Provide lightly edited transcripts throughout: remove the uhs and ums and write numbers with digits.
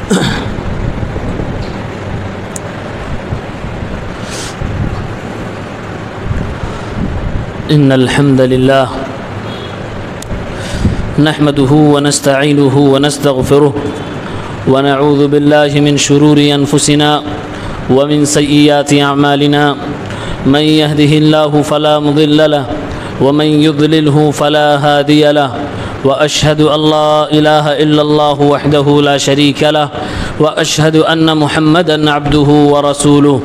إن الحمد لله نحمده ونستعينه ونستغفره ونعوذ بالله من شرور أنفسنا ومن سيئات أعمالنا من يهده الله فلا مضل له ومن يضلله فلا هادي له وأشهد أن لا إله إلا الله وحده لا شريك له وأشهد أن محمدًا عبده ورسوله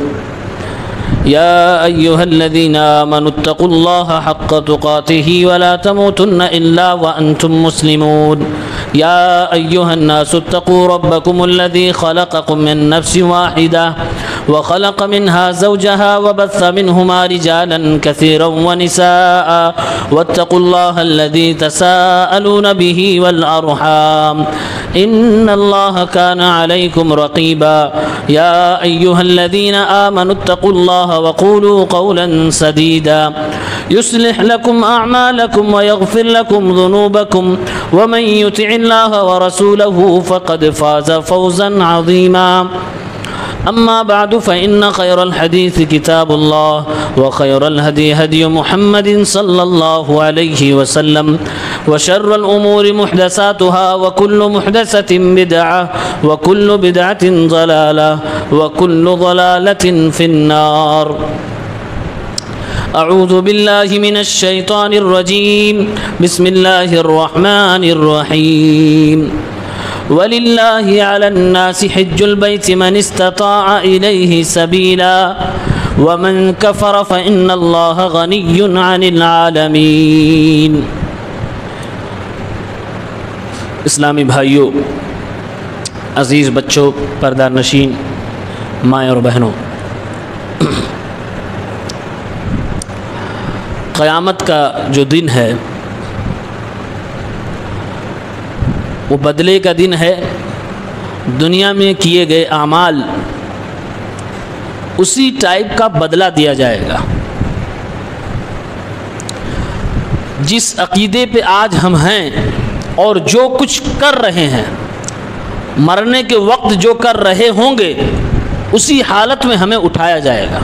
يا أيها الذين آمنوا اتقوا الله حق تقاته ولا تموتن إلا وأنتم مسلمون يا أيها الناس اتقوا ربكم الذي خلقكم من نفس واحدة وخلق منها زوجها وبث منهما رجالا كثيرا ونساء واتقوا الله الذي تساءلون به والأرحام إن الله كان عليكم رقيبا يا أيها الذين آمنوا اتقوا الله وقولوا قولا سديدا يصلح لكم أعمالكم ويغفر لكم ذنوبكم ومن يطع الله ورسوله فقد فاز فوزا عظيما أما بعد فإن خير الحديث كتاب الله وخير الهدي هدي محمد صلى الله عليه وسلم وشر الأمور محدثاتها وكل محدثة بدعة وكل بدعة ضلالة وكل ضلالة في النار أعوذ بالله من الشيطان الرجيم بسم الله الرحمن الرحيم ولله على الناس حج البيت من استطاع إليه سبيلا ومن كفر فإن الله غني عن العالمين. اسلامی بھائیوں، عزیز بچوں، پردہ نشین مائیں اور بہنوں، قیامت کا جو دن ہے وہ بدلے کا دن ہے. دنیا میں کیے گئے اعمال اسی ٹائپ کا بدلہ دیا جائے گا. جس عقیدے پہ آج ہم ہیں اور جو کچھ کر رہے ہیں، مرنے کے وقت جو کر رہے ہوں گے اسی حالت میں ہمیں اٹھایا جائے گا.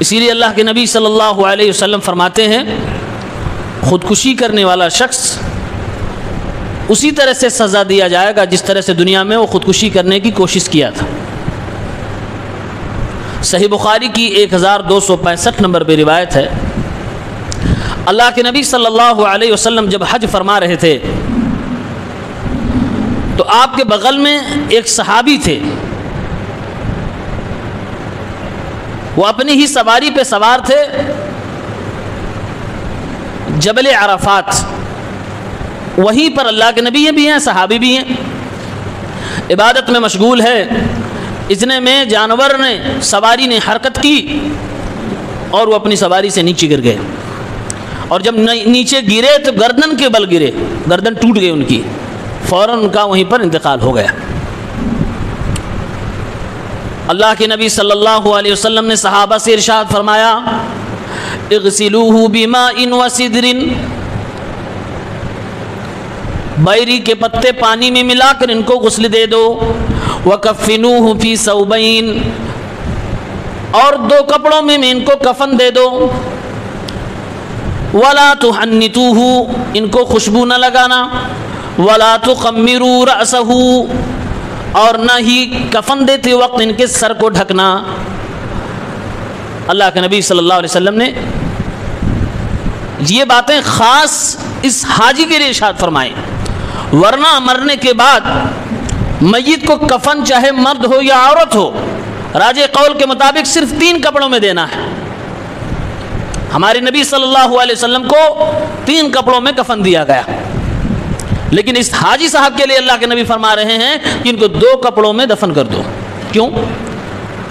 اسی لیے اللہ کے نبی صلی اللہ علیہ وسلم فرماتے ہیں خودکشی کرنے والا شخص اسی طرح سے سزا دیا جائے گا جس طرح سے دنیا میں وہ خودکشی کرنے کی کوشش کیا تھا. صحیح بخاری کی 1265 نمبر پہ روایت ہے، اللہ کے نبی صلی اللہ علیہ وسلم جب حج فرما رہے تھے تو آپ کے بغل میں ایک صحابی تھے. وہ اپنی ہی سواری پہ سوار تھے، جبل عرفات. وہیں پر اللہ کے نبی بھی ہیں، صحابی بھی ہیں، عبادت میں مشغول ہے. اتنے میں جانور نے، سواری نے حرکت کی اور وہ اپنی سواری سے نیچے گر گئے. اور جب نیچے گرے تو گردن کے بل گرے، گردن ٹوٹ گئی ان کی، فوراً ان کا وہیں پر انتقال ہو گیا. اللہ کے نبی صلی اللہ علیہ وسلم نے صحابہ سے ارشاد فرمایا اغسلوہ بماء وسدر، بیری کے پتے پانی میں ملا کر ان کو غسل دے دو. وکفنوہ فی ثوبین، اور 2 کپڑوں میں ان کو کفن دے دو. ولا تحنتوہ، ان کو خوشبو نہ لگانا. ولا تخمروا رأسہ، اور نہ ہی کفن دیتے وقت ان کے سر کو ڈھکنا. اللہ کے نبی صلی اللہ علیہ وسلم نے یہ باتیں خاص اس حاجی کے لیے ارشاد فرمائیں، ورنہ مرنے کے بعد میت کو کفن چاہے مرد ہو یا عورت ہو، راجح قول کے مطابق صرف 3 کپڑوں میں دینا ہے. ہمارے نبی صلی اللہ علیہ وسلم کو 3 کپڑوں میں کفن دیا گیا، لیکن اس حاجی صاحب کے لیے اللہ کے نبی فرما رہے ہیں کہ ان کو 2 کپڑوں میں دفن کر دو. کیوں؟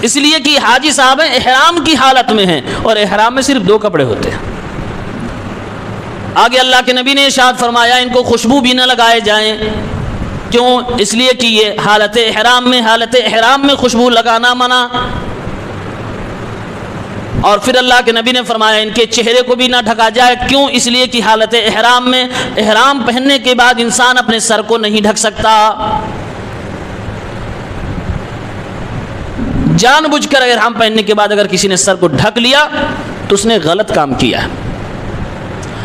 اس لیے کہ حاجی صاحب احرام کی حالت میں ہیں اور احرام میں صرف 2 کپڑے ہوتے ہیں. آگے اللہ کے نبی نے ارشاد فرمایا ان کو خوشبو بھی نہ لگائے جائیں. کیوں؟ اس لیے کہ یہ حالت احرام میں خوشبو لگانا منع. اور پھر اللہ کے نبی نے فرمایا ان کے چہرے کو بھی نہ ڈھکا جائے. کیوں؟ اس لیے کہ حالت احرام میں احرام پہننے کے بعد انسان اپنے سر کو نہیں ڈھک سکتا. جان بوجھ کر احرام پہننے کے بعد اگر کسی نے سر کو ڈھک لیا تو اس نے غلط کام کیا ہے،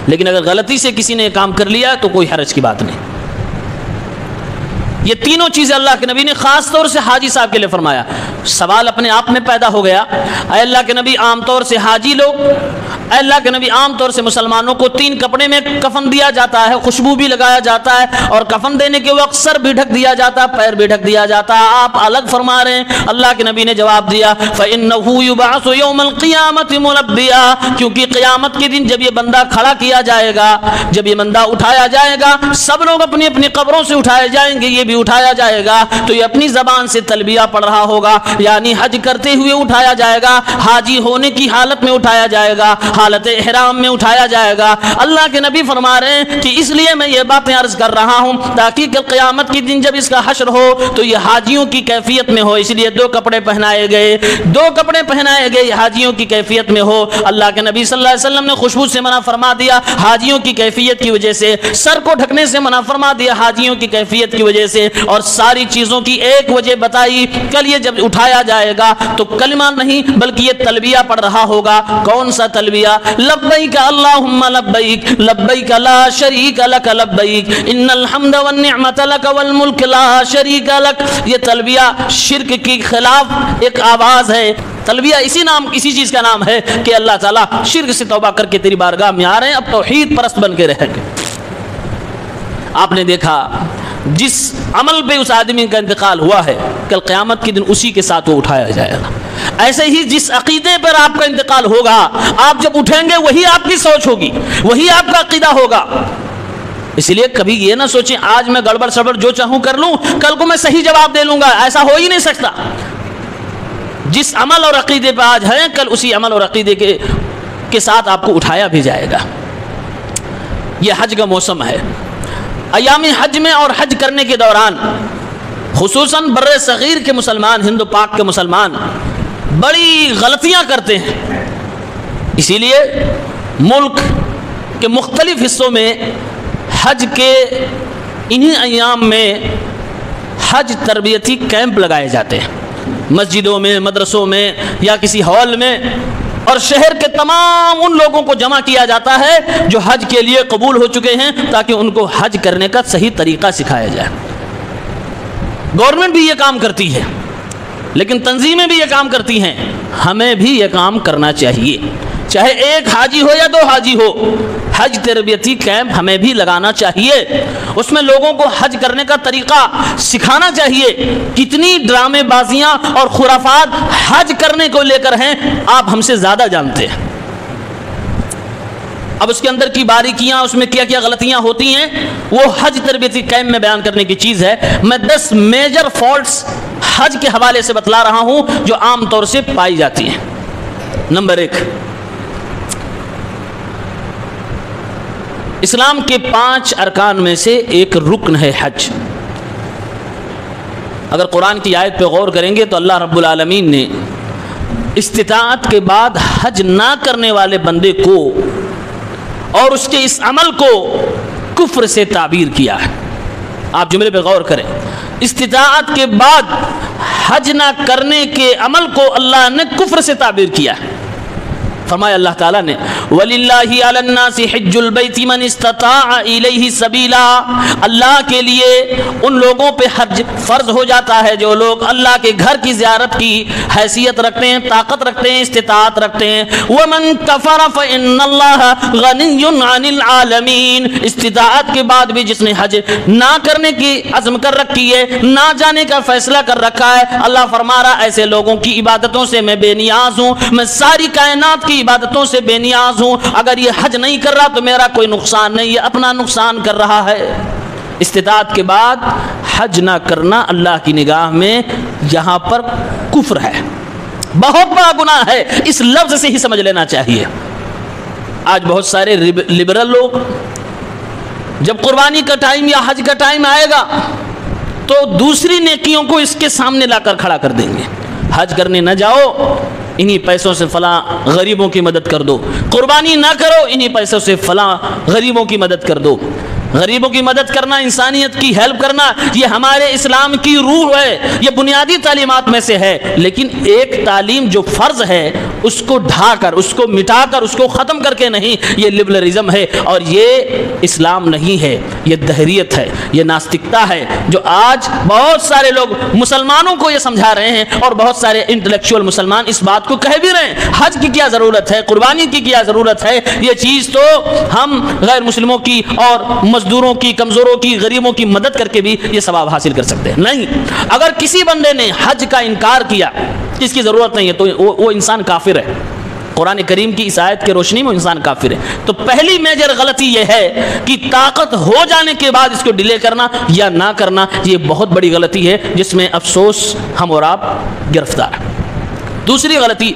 لیکن اگر غلطی سے کسی نے کام کر لیا تو کوئی حرج کی بات نہیں. یہ تینوں چیزیں اللہ کے نبی نے خاص طور سے حاجی صاحب کے لیے فرمایا. سوال اپنے آپ میں پیدا ہو گیا، اے اللہ کے نبی عام طور سے حاجی لوگ، اے اللہ کے نبی عام طور سے مسلمانوں کو 3 کپڑے میں کفن دیا جاتا ہے، خوشبو بھی لگایا جاتا ہے، اور کفن دینے کے وقت سر بھی ڈھک دیا جاتا ہے، پیر بھی ڈھک دیا جاتا ہے. آپ الگ فرما رہے ہیں. اللہ کے نبی نے جواب دیا فَإِنَّهُ يُبْعَثُ يَوْمَ الْقِيَامَةِ مُلَبِّيًا، کیونکہ قیامت کے دن جب یہ بندہ کھڑا کیا جائے گا، جب یہ بندہ اٹھایا جائے گا، سب لوگ اپنی اپنی قبروں سے اٹھائے جائیں گے، یہ بھی اٹھایا جائے گا تو یہ اپنی زبان سے تلبیہ پڑھ رہا ہوگا، یعنی حج کرتے ہوئے اٹھایا جائے گا، حاجی ہونے کی حالت میں اٹھایا جائے گا، حالت احرام میں اٹھایا جائے گا. اللہ کے نبی فرما رہے ہیں کہ اس لیے میں یہ باتیں عرض کر رہا ہوں تاکہ کل قیامت کے دن جب اس کا حشر ہو تو یہ حاجیوں کی کیفیت میں ہو. اس لیے 2 کپڑے پہنائے گئے، 2 کپڑے پہنائے گئے، یہ حاجیوں کی کیفیت میں ہو. اللہ کے نبی صلی اللہ علیہ وسلم نے خوشبو سے منع فرما دیا حاجیوں کی کیفیت کی وجہ سے، سر کو ڈھکنے سے منع فرما دیا حاجیوں کی کیفیت کی وجہ سے، اور ساری چیزوں کی ایک وجہ بتائی. کل یہ جب اٹھایا جائے گا تو کلمہ نہیں بلکہ یہ تلبیہ پڑھ رہا ہوگا. کون سا تلبیہ؟ لبیک اللہم لبیک لبیک لا شریک لک لبیک ان الحمد والنعمت لک والملک لا شریک لک. یہ تلبیہ شرک کے خلاف ایک آواز ہے. تلبیہ اسی چیز کا نام ہے کہ اللہ تعالیٰ شرک سے توبہ کر کے تیری بارگاہ میں آ رہے ہیں، اب توحید پرست بن کے رہیں گے. آپ نے دیکھا جس عمل پہ اس آدمی کا انتقال ہوا ہے کل قیامت کے دن اسی کے ساتھ وہ اٹھایا جائے گا. ایسے ہی جس عقیدے پر آپ کا انتقال ہوگا، آپ جب اٹھیں گے وہی آپ کی سوچ ہوگی، وہی آپ کا عقیدہ ہوگا. اس لیے کبھی یہ نہ سوچیں آج میں گڑبڑ سڑبڑ جو چاہوں کر لوں، کل کو میں صحیح جواب دے لوں گا. ایسا ہو ہی نہیں سکتا. جس عمل اور عقیدے پہ آج ہیں کل اسی عمل اور عقیدے کے ساتھ آپ کو اٹھایا بھی جائے گا. یہ حج کا موسم ہے. ایام حج میں اور حج کرنے کے دوران خصوصاً بر صغیر کے مسلمان، ہند و پاک کے مسلمان بڑی غلطیاں کرتے ہیں. اسی لیے ملک کے مختلف حصوں میں حج کے انہی ایام میں حج تربیتی کیمپ لگائے جاتے ہیں، مسجدوں میں، مدرسوں میں یا کسی ہال میں، اور شہر کے تمام ان لوگوں کو جمع کیا جاتا ہے جو حج کے لیے قبول ہو چکے ہیں تاکہ ان کو حج کرنے کا صحیح طریقہ سکھایا جائے. گورنمنٹ بھی یہ کام کرتی ہے، لیکن تنظیمیں بھی یہ کام کرتی ہیں. ہمیں بھی یہ کام کرنا چاہیے، چاہے 1 حاجی ہو یا 2 حاجی ہو. حج تربیتی کیمپ ہمیں بھی لگانا چاہیے، اس میں لوگوں کو حج کرنے کا طریقہ سکھانا چاہیے. کتنی ڈرامے بازیاں اور خرافات حج کرنے کو لے کر ہیں آپ ہم سے زیادہ جانتے ہیں. اب اس کے اندر کی باریکیاں، اس میں کیا کیا غلطیاں ہوتی ہیں وہ حج تربیتی کیمپ میں بیان کرنے کی چیز ہے. میں 10 میجر فالٹس حج کے حوالے سے بتلا رہا ہوں جو عام طور سے پائی جاتی ہیں. نمبر 1، اسلام کے 5 ارکان میں سے ایک رکن ہے حج. اگر قرآن کی آیت پہ غور کریں گے تو اللہ رب العالمین نے استطاعت کے بعد حج نہ کرنے والے بندے کو اور اس کے اس عمل کو کفر سے تعبیر کیا ہے. آپ جملے پہ غور کریں، استطاعت کے بعد حج نہ کرنے کے عمل کو اللہ نے کفر سے تعبیر کیا ہے. فرمایا اللہ تعالیٰ نے وَلِلَّهِ عَلَى النَّاسِ حِجُّ الْبَيْتِ مَنِ اسْتَطَاعَ إِلَيْهِ سَبِيلًا. اللہ کے لیے ان لوگوں پہ حج فرض ہو جاتا ہے جو لوگ اللہ کے گھر کی زیارت کی حیثیت رکھتے ہیں، طاقت رکھتے ہیں، استطاعت رکھتے ہیں. وَمَن كَفَرَ فَإِنَّ اللَّهَ غَنِيٌّ عَنِ الْعَالَمِينَ. استطاعت کے بعد بھی جس نے حج نہ کرنے کی عزم کر رکھی ہے، نہ جانے کا فیصلہ کر رکھا ہے، اللہ فرما رہا ایسے لوگوں کی عبادتوں سے میں بے نیاز ہوں، میں ساری کائنات کی عبادتوں سے بے نیاز ہوں. اگر یہ حج نہیں کر رہا تو میرا کوئی نقصان نہیں، یہ اپنا نقصان کر رہا ہے. استطاعت کے بعد حج نہ کرنا اللہ کی نگاہ میں یہاں پر کفر ہے، بہت بڑا گناہ ہے. اس لفظ سے ہی سمجھ لینا چاہیے. آج بہت سارے لبرل لوگ جب قربانی کا ٹائم یا حج کا ٹائم آئے گا تو دوسری نیکیوں کو اس کے سامنے لا کر کھڑا کر دیں گے. حج کرنے نہ جاؤ، انہی پیسوں سے فلاں غریبوں کی مدد کر دو، قربانی نہ کرو، انہی پیسوں سے فلاں غریبوں کی مدد کر دو۔ غریبوں کی مدد کرنا، انسانیت کی ہیلپ کرنا، یہ ہمارے اسلام کی روح ہے، یہ بنیادی تعلیمات میں سے ہے۔ لیکن ایک تعلیم جو فرض ہے اس کو ڈھا کر، اس کو مٹا کر، اس کو ختم کر کے نہیں، یہ لبرلزم ہے اور یہ اسلام نہیں ہے، یہ دہریت ہے، یہ ناستکتا ہے، جو آج بہت سارے لوگ مسلمانوں کو یہ سمجھا رہے ہیں اور بہت سارے انٹلیکچوئل مسلمان اس بات کو کہہ بھی رہے ہیں۔ حج کی کیا ضرورت ہے، قربانی کی کیا ضرورت ہے، یہ چیز تو ہم غیر مسلموں کی اور مزدوروں کی، کمزوروں کی، غریبوں کی مدد کر کے بھی یہ ثواب حاصل کر سکتے ہیں۔ نہیں، اگر کسی بندے نے حج کا انکار کیا، اس کی ضرورت نہیں ہے، تو وہ انسان کافر ہے۔ قرآن کریم کی اس آیت کے روشنی میں انسان کافر ہے۔ تو پہلی میجر غلطی یہ ہے کہ طاقت ہو جانے کے بعد اس کو ڈیلے کرنا یا نہ کرنا، یہ بہت بڑی غلطی ہے جس میں افسوس ہم اور آپ گرفتار ہیں۔ دوسری غلطی،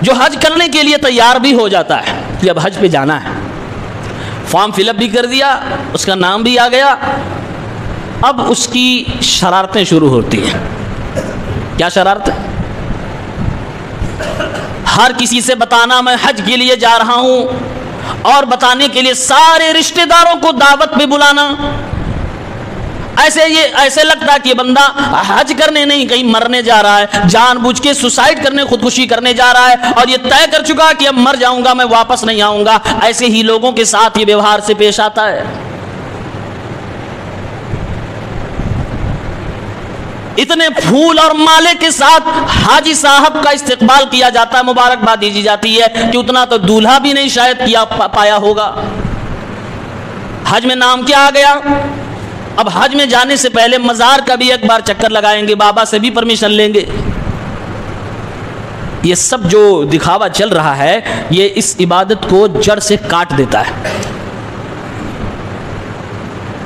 جو حج کرنے کے لیے تیار بھی ہو جاتا ہے کہ اب حج پہ جانا ہے، فارم فل اپ بھی کر دیا، اس کا نام بھی آ گیا، اب اس کی شرارتیں شروع ہوتی ہیں۔ کیا شرارتیں؟ ہر کسی سے بتانا میں حج کے لیے جا رہا ہوں، اور بتانے کے لیے سارے رشتہ داروں کو دعوت پہ بلانا۔ ایسے لگتا ہے کہ بندہ حج کرنے نہیں، کہیں مرنے جا رہا ہے، جان بوجھ کے سوسائڈ کرنے، خودکشی کرنے جا رہا ہے، اور یہ طے کر چکا کہ اب مر جاؤں گا، میں واپس نہیں آؤں گا۔ ایسے ہی لوگوں کے ساتھ یہ ویوہار سے پیش آتا ہے۔ اتنے پھول اور مالے کے ساتھ حاجی صاحب کا استقبال کیا جاتا ہے، مبارکباد دی جاتی ہے کہ اتنا تو دولہا بھی نہیں شاید کیا پایا ہوگا۔ حج میں نام کیا آ گیا؟ اب حج میں جانے سے پہلے مزار کا بھی ایک بار چکر لگائیں گے، بابا سے بھی پرمیشن لیں گے۔ یہ سب جو دکھاوا چل رہا ہے، یہ اس عبادت کو جڑ سے کاٹ دیتا ہے۔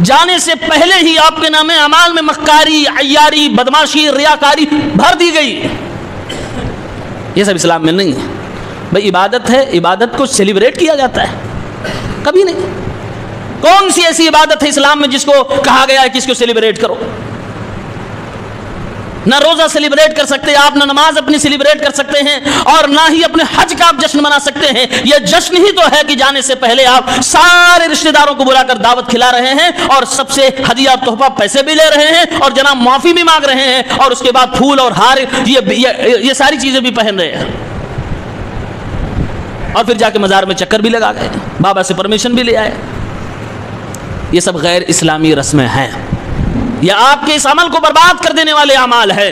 جانے سے پہلے ہی آپ کے نام اعمال میں مکاری، عیاری، بدماشی، ریاکاری بھر دی گئی۔ یہ سب اسلام میں نہیں ہے۔ بھئی عبادت ہے، عبادت کو سیلیبریٹ کیا جاتا ہے؟ کبھی نہیں۔ کون سی ایسی عبادت ہے اسلام میں جس کو کہا گیا ہے کہ اس کو سیلیبریٹ کرو؟ نہ روزہ سیلیبریٹ کر سکتے آپ، نہ نماز اپنی سیلیبریٹ کر سکتے ہیں، اور نہ ہی اپنے حج کا آپ جشن منا سکتے ہیں۔ یہ جشن ہی تو ہے کہ جانے سے پہلے آپ سارے رشتہ داروں کو بلا کر دعوت کھلا رہے ہیں، اور سب سے ہدیہ تحفہ پیسے بھی لے رہے ہیں، اور جناب معافی بھی مانگ رہے ہیں، اور اس کے بعد پھول اور ہار یہ ساری چیزیں بھی پہن رہے ہیں، اور پھر جا کے مزار میں چکر بھی لگا گئے، بابا سے پرمیشن بھی لے آئے۔ یہ سب غیر اسلامی رسمیں ہیں، یہ آپ کے اس عمل کو برباد کر دینے والے اعمال ہیں۔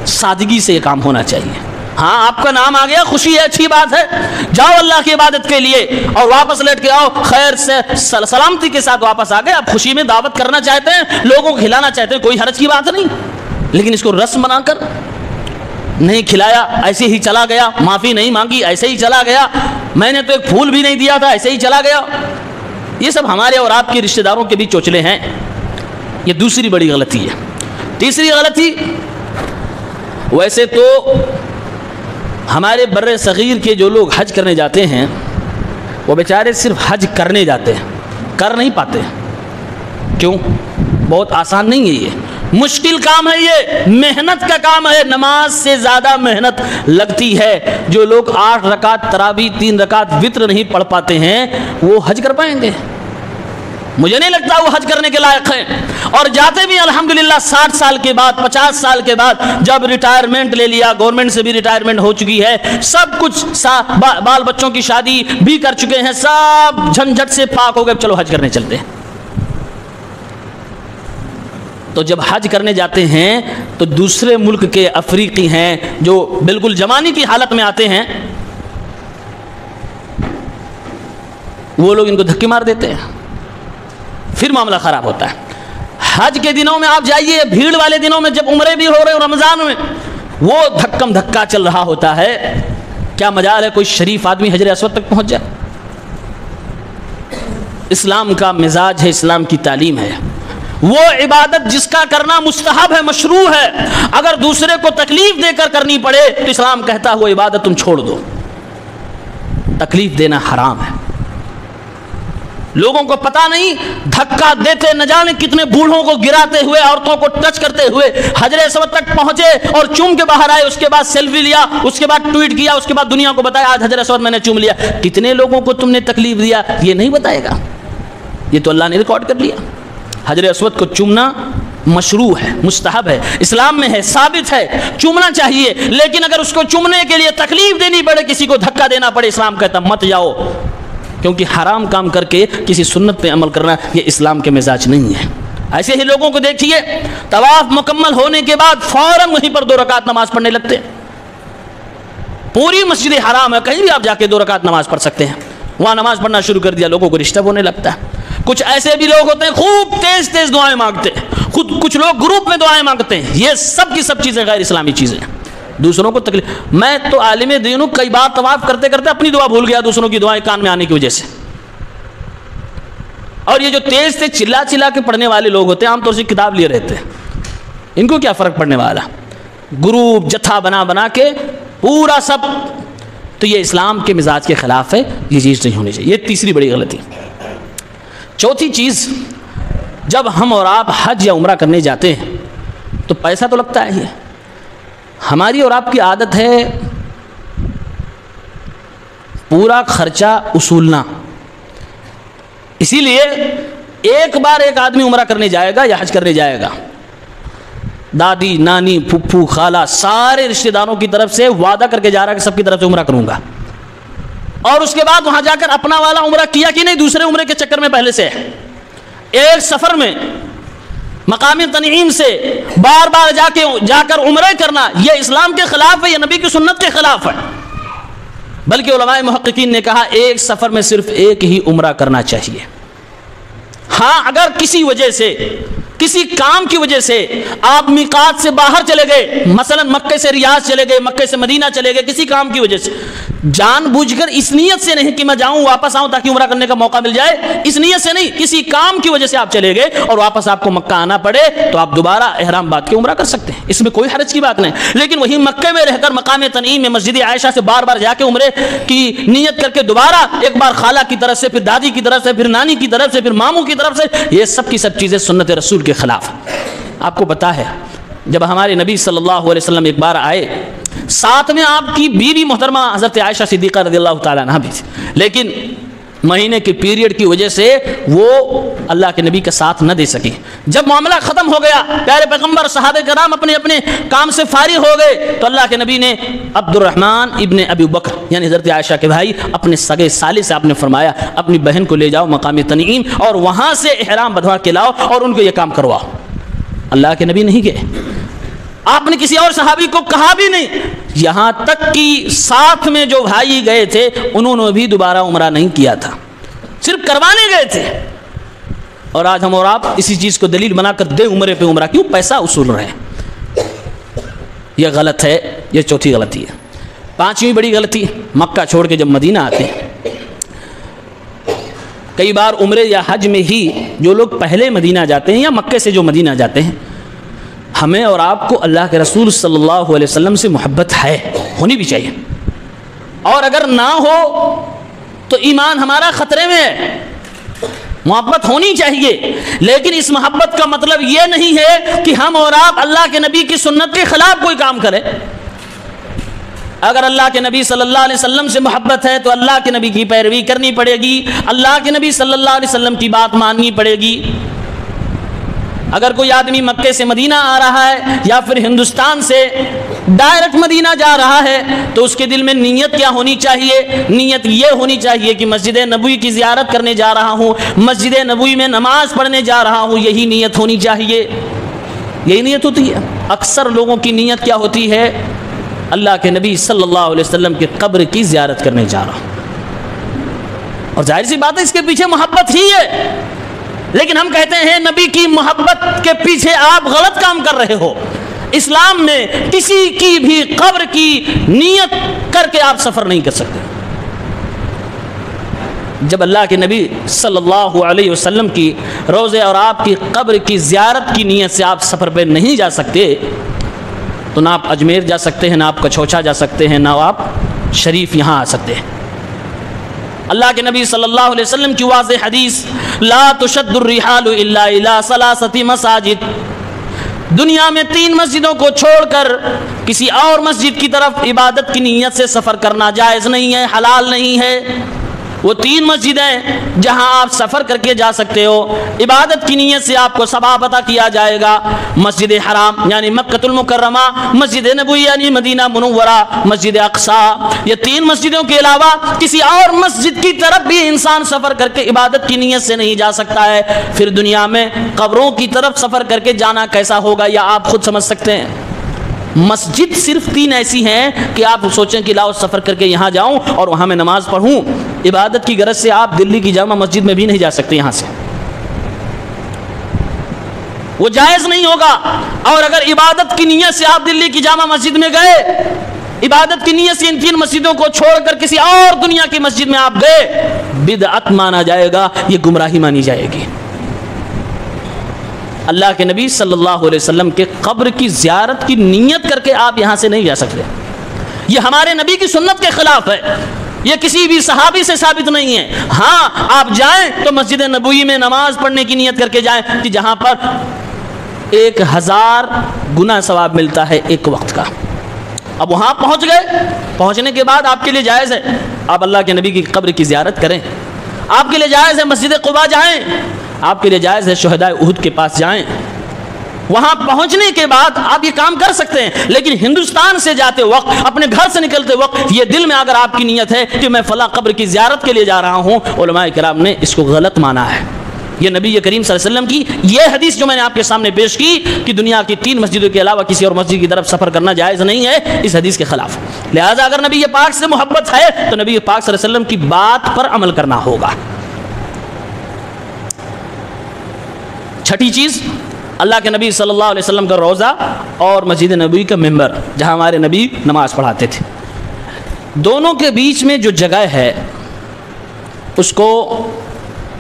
سادگی سے یہ کام ہونا چاہیے۔ ہاں، آپ کا نام آ گیا، خوشی ہے، اچھی بات ہے، جاؤ اللہ کی عبادت کے لیے اور واپس لوٹ کے آؤ، خیر سے سلامتی کے ساتھ واپس آ گئے۔ آپ خوشی میں دعوت کرنا چاہتے ہیں، لوگوں کو کھلانا چاہتے ہیں، کوئی حرج کی بات نہیں، لیکن اس کو رسم بنا کر نہیں کھلایا، ایسے ہی چلا گیا، معافی نہیں مانگی، ایسے ہی چلا گیا، میں نے تو ایک پھول بھی نہیں دیا تھا، ایسے ہی چلا گیا، یہ سب ہمارے اور آپ کے رشتہ داروں کے بھی چوچلے ہیں۔ یہ دوسری بڑی غلطی ہے۔ تیسری غلطی، ویسے تو ہمارے بر صغیر کے جو لوگ حج کرنے جاتے ہیں، وہ بیچارے صرف حج کرنے جاتے ہیں، کر نہیں پاتے۔ کیوں؟ بہت آسان نہیں ہے، یہ مشکل کام ہے، یہ محنت کا کام ہے، نماز سے زیادہ محنت لگتی ہے۔ جو لوگ 8 رکعت تراویح 3 رکعت وتر نہیں پڑھ پاتے ہیں، وہ حج کر پائیں گے؟ مجھے نہیں لگتا وہ حج کرنے کے لائق ہیں۔ اور جاتے بھی الحمدللہ 60 سال کے بعد، 50 سال کے بعد، جب ریٹائرمنٹ لے لیا، گورنمنٹ سے بھی ریٹائرمنٹ ہو چکی ہے، سب کچھ بال بچوں کی شادی بھی کر چکے ہیں، سب جھنجھٹ سے پاک ہو گئے، چلو حج کرنے چلتے ہیں۔ تو جب حج کرنے جاتے ہیں تو دوسرے ملک کے افریقی ہیں جو بالکل جوانی کی حالت میں آتے ہیں، وہ لوگ ان کو دھکے مار دیتے ہیں، پھر معاملہ خراب ہوتا ہے۔ حج کے دنوں میں آپ جائیے، بھیڑ والے دنوں میں جب عمرے بھی ہو رہے ہیں، رمضان میں وہ دھکم دھکا چل رہا ہوتا ہے، کیا مجال ہے کوئی شریف آدمی حجر اسود تک پہنچ جائے؟ اسلام کا مزاج ہے، اسلام کی تعلیم ہے، وہ عبادت جس کا کرنا مستحب ہے، مشروع ہے، اگر دوسرے کو تکلیف دے کر کرنی پڑے تو اسلام کہتا ہے وہ عبادت تم چھوڑ دو، تکلیف دینا حرام ہے۔ لوگوں کو پتہ نہیں دھکا دیتے نہ جانے کتنے بوڑھوں کو گراتے ہوئے، عورتوں کو ٹچ کرتے ہوئے حجر اسود تک پہنچے اور چوم کے باہر آئے، اس کے بعد سیلفی لیا، اس کے بعد ٹویٹ کیا، اس کے بعد دنیا کو بتایا آج حجر اسود میں نے چوم لیا۔ کتنے لوگوں کو تم نے تکلیف دیا یہ نہیں بتائے گا، یہ تو اللہ نے ریکارڈ کر لیا۔ حجر اسود کو چومنا مشروع ہے، مستحب ہے، اسلام میں ہے، ثابت ہے، چومنا چاہیے، لیکن اگر اس کو چومنے کے لیے تکلیف دینی پڑے، کسی کو دھکا دینا پڑے، اسلام کہتا مت جاؤ، کیونکہ حرام کام کر کے کسی سنت پہ عمل کرنا یہ اسلام کے مزاج نہیں ہے۔ ایسے ہی لوگوں کو دیکھیے طواف مکمل ہونے کے بعد فوراً وہیں پر 2 رکعت نماز پڑھنے لگتے ہیں۔ پوری مسجد حرام ہے، کہیں بھی آپ جا کے 2 رکعت نماز پڑھ سکتے ہیں، وہاں نماز پڑھنا شروع کر دیا، لوگوں کو ڈسٹرب ہونے لگتا ہے۔ کچھ ایسے بھی لوگ ہوتے ہیں خوب تیز تیز دعائیں مانگتے ہیں، خود کچھ لوگ گروپ میں دعائیں مانگتے ہیں، یہ سب کی سب چیزیں غیر اسلامی چیزیں ہیں، دوسروں کو تکلیف۔ میں تو عالم دین ہوں، کئی بار طواف کرتے کرتے اپنی دعا بھول گیا دوسروں کی دعائیں کان میں آنے کی وجہ سے۔ اور یہ جو تیز تیز چلا چلا کے پڑھنے والے لوگ ہوتے ہیں عام طور سے کتاب لیے رہتے ہیں، ان کو کیا فرق پڑنے والا، گروپ جتھا بنا بنا کے پورا سب، تو یہ اسلام کے مزاج کے خلاف ہے، یہ چیز نہیں ہونی چاہیے۔ یہ تیسری بڑی غلطی۔ چوتھی چیز، جب ہم اور آپ حج یا عمرہ کرنے جاتے ہیں تو پیسہ تو لگتا ہے ہی، ہماری اور آپ کی عادت ہے پورا خرچہ اصولنا، اسی لیے ایک بار ایک آدمی عمرہ کرنے جائے گا یا حج کرنے جائے گا، دادی نانی پھپھو خالہ سارے رشتہ داروں کی طرف سے وعدہ کر کے جا رہا ہے کہ سب کی طرف سے عمرہ کروں گا، اور اس کے بعد وہاں جا کر اپنا والا عمرہ کیا کہ نہیں، دوسرے عمرے کے چکر میں پہلے سے ہے۔ ایک سفر میں مقام تنعیم سے بار بار جا کر عمرے کرنا یہ اسلام کے خلاف ہے، یہ نبی کی سنت کے خلاف ہے۔ بلکہ علماء محققین نے کہا ایک سفر میں صرف ایک ہی عمرہ کرنا چاہیے۔ ہاں اگر کسی وجہ سے، کسی کام کی وجہ سے آپ میقات سے باہر چلے گئے، مثلا مکے سے ریاض چلے گئے، مکے سے مدینہ چلے گئے، کسی کام کی وجہ سے، جان بوجھ کر اس نیت سے نہیں کہ میں جاؤں واپس آؤں تاکہ عمرہ کرنے کا موقع مل جائے، اس نیت سے نہیں، کسی کام کی وجہ سے آپ چلے گئے اور واپس آپ کو مکہ آنا پڑے تو آپ دوبارہ احرام باندھ کے عمرہ کر سکتے ہیں، اس میں کوئی حرج کی بات نہیں۔ لیکن وہی مکے میں رہ کر مقام تنعیم میں مسجد عائشہ سے بار بار جا کے عمرے کی نیت کر کے دوبارہ ایک بار خالہ کی طرف سے، پھر دادی کی طرف سے، پھر نانی کی طرف سے، پھر ماموں کی طرف سے، یہ سب کی سب چیزیں سنت رسول کے خلاف۔ آپ کو پتا ہے جب ہمارے نبی صلی اللہ علیہ وسلم ایک بار آئے، ساتھ میں آپ کی بیوی محترمہ حضرت عائشہ صدیقہ رضی اللہ تعالیٰ عنہا بھی تھی، لیکن مہینے کے پیریڈ کی وجہ سے وہ اللہ کے نبی کا ساتھ نہ دے سکی۔ جب معاملہ ختم ہو گیا، پیارے پیغمبر صحابہ کرام اپنے اپنے کام سے فارغ ہو گئے، تو اللہ کے نبی نے عبد الرحمن ابن ابی بکر یعنی حضرت عائشہ کے بھائی اپنے سگے سالے سے آپ نے فرمایا اپنی بہن کو لے جاؤ مقام تنعیم اور وہاں سے احرام بدھوا کے لاؤ اور ان کو یہ کام کرواؤ۔ اللہ کے نبی نہیں گئے، آپ نے کسی اور صحابی کو کہا بھی نہیں، یہاں تک کہ ساتھ میں جو بھائی گئے تھے انہوں نے بھی دوبارہ عمرہ نہیں کیا تھا، صرف کروانے گئے تھے۔ اور آج ہم اور آپ اسی چیز کو دلیل بنا کر دے عمرے پہ عمرہ، کیوں؟ پیسہ اصول رہے ہیں، یہ غلط ہے، یہ چوتھی غلطی ہے۔ پانچویں بڑی غلطی، مکہ چھوڑ کے جب مدینہ آتے ہیں، کئی بار عمرے یا حج میں ہی جو لوگ پہلے مدینہ جاتے ہیں یا مکے سے جو مدینہ جاتے ہیں، ہمیں اور آپ کو اللہ کے رسول صلی اللہ علیہ وسلم سے محبت ہے، ہونی بھی چاہیے، اور اگر نہ ہو تو ایمان ہمارا خطرے میں ہے، محبت ہونی چاہیے، لیکن اس محبت کا مطلب یہ نہیں ہے کہ ہم اور آپ اللہ کے نبی کی سنت کے خلاف کوئی کام کریں۔ اگر اللہ کے نبی صلی اللہ علیہ وسلم سے محبت ہے تو اللہ کے نبی کی پیروی کرنی پڑے گی، اللہ کے نبی صلی اللہ علیہ وسلم کی بات ماننی پڑے گی۔ اگر کوئی آدمی مکے سے مدینہ آ رہا ہے یا پھر ہندوستان سے ڈائریکٹ مدینہ جا رہا ہے تو اس کے دل میں نیت کیا ہونی چاہیے؟ نیت یہ ہونی چاہیے کہ مسجد نبوی کی زیارت کرنے جا رہا ہوں، مسجد نبوی میں نماز پڑھنے جا رہا ہوں، یہی نیت ہونی چاہیے، یہی نیت ہوتی ہے۔ اکثر لوگوں کی نیت کیا ہوتی ہے؟ اللہ کے نبی صلی اللہ علیہ وسلم کی قبر کی زیارت کرنے جا رہا ہوں، اور ظاہر سی بات ہے اس کے پیچھے محبت ہی ہے، لیکن ہم کہتے ہیں نبی کی محبت کے پیچھے آپ غلط کام کر رہے ہو۔ اسلام میں کسی کی بھی قبر کی نیت کر کے آپ سفر نہیں کر سکتے۔ جب اللہ کے نبی صلی اللہ علیہ وسلم کی روضے اور آپ کی قبر کی زیارت کی نیت سے آپ سفر پہ نہیں جا سکتے تو نہ آپ اجمیر جا سکتے ہیں، نہ آپ کچھوچا جا سکتے ہیں، نہ آپ شریف یہاں آ سکتے ہیں۔ اللہ کے نبی صلی اللہ علیہ وسلم کی واضح حدیث، لا تشد الرحال الا الى ثلاثه مساجد، دنیا میں 3 مسجدوں کو چھوڑ کر کسی اور مسجد کی طرف عبادت کی نیت سے سفر کرنا جائز نہیں ہے، حلال نہیں ہے۔ وہ 3 مسجدیں جہاں آپ سفر کر کے جا سکتے ہو، عبادت کی نیت سے آپ کو ثواب عطا کیا جائے گا، مسجد حرام یعنی مکہ المکرمہ، مسجد نبوی یعنی مدینہ منورہ، مسجد اقصی، یہ 3 مسجدوں کے علاوہ کسی اور مسجد کی طرف بھی انسان سفر کر کے عبادت کی نیت سے نہیں جا سکتا ہے۔ پھر دنیا میں قبروں کی طرف سفر کر کے جانا کیسا ہوگا یہ آپ خود سمجھ سکتے ہیں۔ مسجد صرف 3 ایسی ہیں کہ آپ سوچیں کہ لاؤ سفر کر کے یہاں جاؤں اور وہاں میں نماز پڑھوں، عبادت کی غرض سے آپ دلی کی جامع مسجد میں بھی نہیں جا سکتے، یہاں سے وہ جائز نہیں ہوگا۔ اور اگر عبادت کی نیت سے آپ دلی کی جامع مسجد میں گئے، عبادت کی نیت سے ان 3 مسجدوں کو چھوڑ کر کسی اور دنیا کی مسجد میں آپ گئے، بدعت مانا جائے گا، یہ گمراہی مانی جائے گی۔ اللہ کے نبی صلی اللہ علیہ وسلم کے قبر کی زیارت کی نیت کر کے آپ یہاں سے نہیں جا سکتے، یہ ہمارے نبی کی سنت کے خلاف ہے، یہ کسی بھی صحابی سے ثابت نہیں ہے۔ ہاں آپ جائیں تو مسجد نبوی میں نماز پڑھنے کی نیت کر کے جائیں کہ جہاں پر 1000 گنا ثواب ملتا ہے ایک وقت کا۔ اب وہاں پہنچ گئے، پہنچنے کے بعد آپ کے لیے جائز ہے آپ اللہ کے نبی کی قبر کی زیارت کریں، آپ کے لیے جائز ہے مسجد قباء جائیں، آپ کے لیے جائز ہے شہداء احد کے پاس جائیں۔ وہاں پہنچنے کے بعد آپ یہ کام کر سکتے ہیں، لیکن ہندوستان سے جاتے وقت، اپنے گھر سے نکلتے وقت یہ دل میں اگر آپ کی نیت ہے کہ میں فلاں قبر کی زیارت کے لیے جا رہا ہوں، علماء کرام نے اس کو غلط مانا ہے۔ یہ نبی کریم صلی اللہ علیہ وسلم کی یہ حدیث جو میں نے آپ کے سامنے پیش کی کہ دنیا کی 3 مسجدوں کے علاوہ کسی اور مسجد کی طرف سفر کرنا جائز نہیں ہے، اس حدیث کے خلاف۔ لہذا اگر نبی پاک سے محبت ہے تو نبی پاک صلی اللہ علیہ وسلم کی بات پر عمل کرنا ہوگا۔ چھٹی چیز، اللہ کے نبی صلی اللہ علیہ وسلم کا روضہ اور مسجد نبوی کا ممبر جہاں ہمارے نبی نماز پڑھاتے تھے، دونوں کے بیچ میں جو جگہ ہے اس کو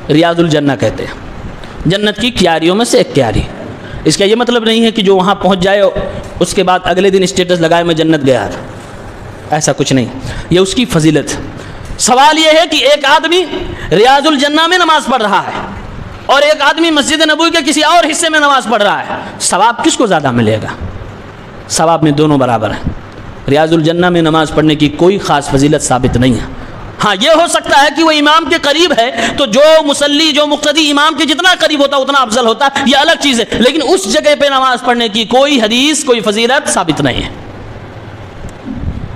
ریاض الجنہ کہتے ہیں، جنت کی کیاریوں میں سے ایک کیاری۔ اس کا یہ مطلب نہیں ہے کہ جو وہاں پہنچ جائے اس کے بعد اگلے دن اسٹیٹس لگائے میں جنت گیا، ایسا کچھ نہیں، یہ اس کی فضیلت۔ سوال یہ ہے کہ ایک آدمی ریاض الجنہ میں نماز پڑھ رہا ہے اور ایک آدمی مسجد نبوی کے کسی اور حصے میں نماز پڑھ رہا ہے، ثواب کس کو زیادہ ملے گا؟ ثواب میں دونوں برابر ہیں۔ ریاض الجنہ میں نماز پڑھنے کی کوئی خاص فضیلت ثابت نہیں ہے۔ ہاں یہ ہو سکتا ہے کہ وہ امام کے قریب ہے تو جو مصلی جو مقتدی امام کے جتنا قریب ہوتا اتنا افضل ہوتا، یہ الگ چیز ہے، لیکن اس جگہ پہ نماز پڑھنے کی کوئی حدیث کوئی فضیلت ثابت نہیں ہے۔